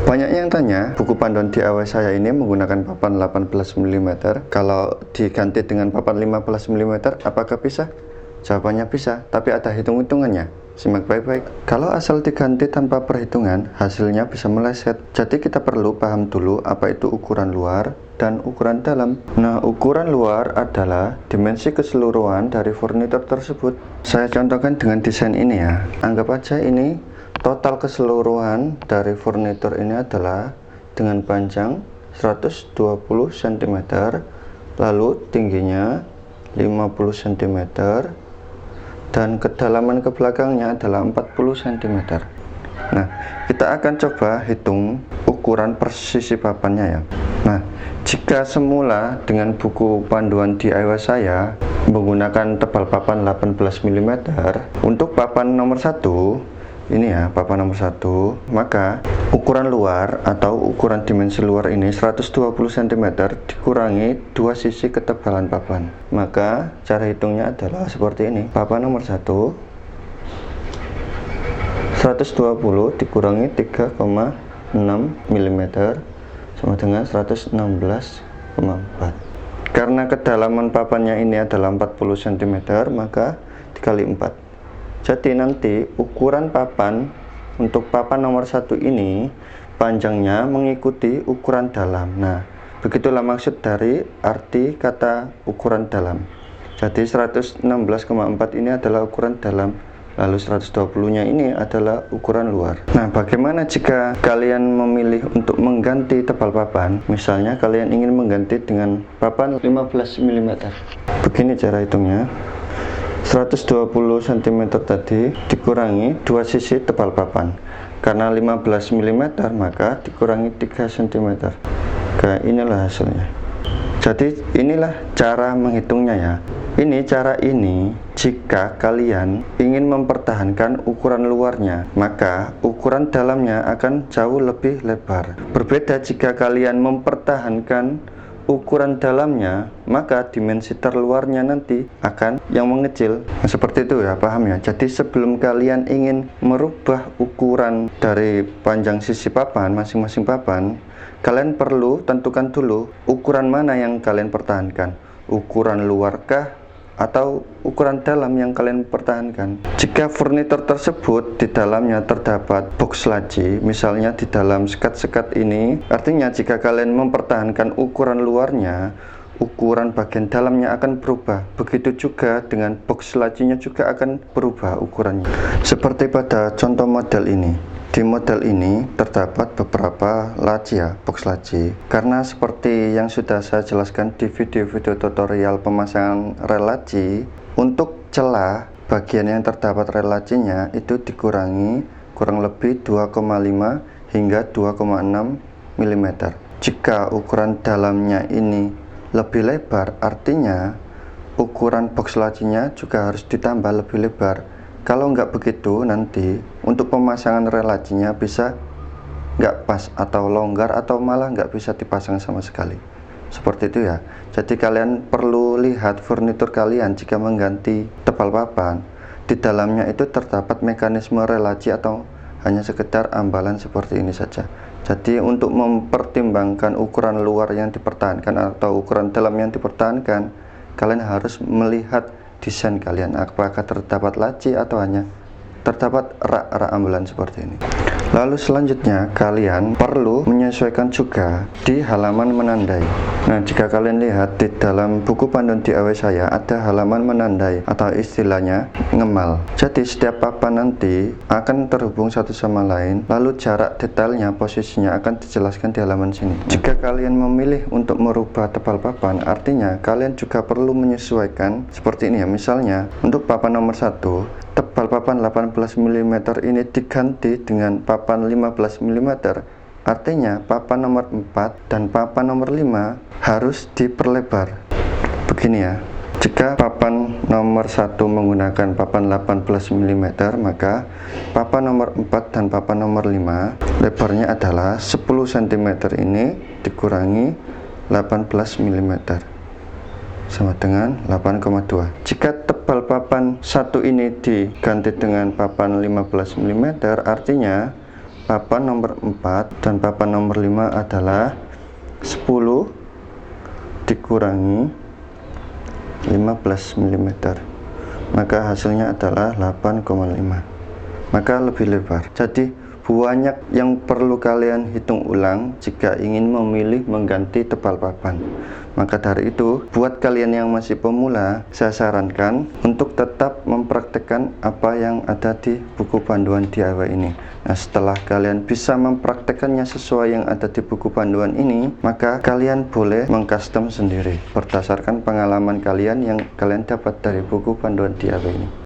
Banyak yang tanya, buku panduan DIY saya ini menggunakan papan 18 mm. Kalau diganti dengan papan 15 mm, apakah bisa? Jawabannya bisa, tapi ada hitung-hitungannya. Simak baik-baik. Kalau asal diganti tanpa perhitungan, hasilnya bisa meleset. Jadi kita perlu paham dulu apa itu ukuran luar dan ukuran dalam. Nah, ukuran luar adalah dimensi keseluruhan dari furnitur tersebut. Saya contohkan dengan desain ini ya. Anggap aja ini total keseluruhan dari furnitur ini adalah dengan panjang 120 cm, lalu tingginya 50 cm, dan kedalaman ke belakangnya adalah 40 cm. Nah, kita akan coba hitung ukuran persisi papannya ya. Nah, jika semula dengan buku panduan DIY saya menggunakan tebal papan 18 mm, untuk papan nomor 1 ini ya, papan nomor 1, maka ukuran luar atau ukuran dimensi luar ini 120 cm dikurangi dua sisi ketebalan papan. Maka cara hitungnya adalah seperti ini. Papan nomor 1 120 dikurangi 3,6 mm sama dengan 116,4. Karena kedalaman papannya ini adalah 40 cm, maka dikali 4. Jadi nanti ukuran papan untuk papan nomor 1 ini panjangnya mengikuti ukuran dalam. Nah, begitulah maksud dari arti kata ukuran dalam. Jadi 116,4 ini adalah ukuran dalam, lalu 120-nya ini adalah ukuran luar. Nah, bagaimana jika kalian memilih untuk mengganti tebal papan? Misalnya kalian ingin mengganti dengan papan 15 mm. Begini cara hitungnya. 120 cm tadi dikurangi dua sisi tebal papan. Karena 15 mm maka dikurangi 3 cm. Nah, inilah hasilnya. Jadi inilah cara menghitungnya ya. Ini cara ini jika kalian ingin mempertahankan ukuran luarnya, maka ukuran dalamnya akan jauh lebih lebar. Berbeda jika kalian mempertahankan ukuran dalamnya, maka dimensi terluarnya nanti akan yang mengecil. Nah, seperti itu ya, paham ya? Jadi sebelum kalian ingin merubah ukuran dari panjang sisi papan, masing-masing papan, kalian perlu tentukan dulu ukuran mana yang kalian pertahankan. Ukuran luarkah atau ukuran dalam yang kalian pertahankan. Jika furnitur tersebut di dalamnya terdapat box laci, misalnya di dalam sekat-sekat ini, artinya jika kalian mempertahankan ukuran luarnya, ukuran bagian dalamnya akan berubah. Begitu juga dengan box lacinya juga akan berubah ukurannya. Seperti pada contoh model ini. Di model ini terdapat beberapa laci ya, box laci. Karena seperti yang sudah saya jelaskan di video-video tutorial pemasangan rel laci, untuk celah bagian yang terdapat rel lacinya itu dikurangi kurang lebih 2,5 hingga 2,6 mm. Jika ukuran dalamnya ini lebih lebar, artinya ukuran box lacinya juga harus ditambah lebih lebar. Kalau nggak begitu, nanti untuk pemasangan rel lacinya bisa nggak pas atau longgar atau malah nggak bisa dipasang sama sekali. Seperti itu ya. Jadi kalian perlu lihat furnitur kalian jika mengganti tebal papan, di dalamnya itu terdapat mekanisme rel laci atau hanya sekedar ambalan seperti ini saja. Jadi untuk mempertimbangkan ukuran luar yang dipertahankan atau ukuran dalam yang dipertahankan, kalian harus melihat desain kalian, apakah terdapat laci atau hanya terdapat rak-rak ambalan seperti ini. Lalu selanjutnya kalian perlu menyesuaikan juga di halaman menandai. Nah, jika kalian lihat di dalam buku panduan DIY saya ada halaman menandai atau istilahnya ngemal. Jadi setiap papan nanti akan terhubung satu sama lain, lalu jarak detailnya, posisinya akan dijelaskan di halaman sini. Jika kalian memilih untuk merubah tebal papan, artinya kalian juga perlu menyesuaikan seperti ini ya. Misalnya untuk papan nomor 1, tebal papan 18 mm ini diganti dengan papan 15 mm. Artinya papan nomor 4 dan papan nomor 5 harus diperlebar. Begini ya. Jika papan nomor 1 menggunakan papan 18 mm, maka papan nomor 4 dan papan nomor 5 lebarnya adalah 10 cm ini dikurangi 18 mm sama dengan 8,2. Jika tebal papan 1 ini diganti dengan papan 15 mm, artinya papan nomor 4 dan papan nomor 5 adalah 10 dikurangi 15 mm, maka hasilnya adalah 8,5, maka lebih lebar. Jadi banyak yang perlu kalian hitung ulang jika ingin memilih mengganti tebal papan. Maka dari itu, buat kalian yang masih pemula, saya sarankan untuk tetap mempraktekkan apa yang ada di buku panduan DIY ini. Nah, setelah kalian bisa mempraktekannya sesuai yang ada di buku panduan ini, maka kalian boleh mengcustom sendiri berdasarkan pengalaman kalian yang kalian dapat dari buku panduan DIY ini.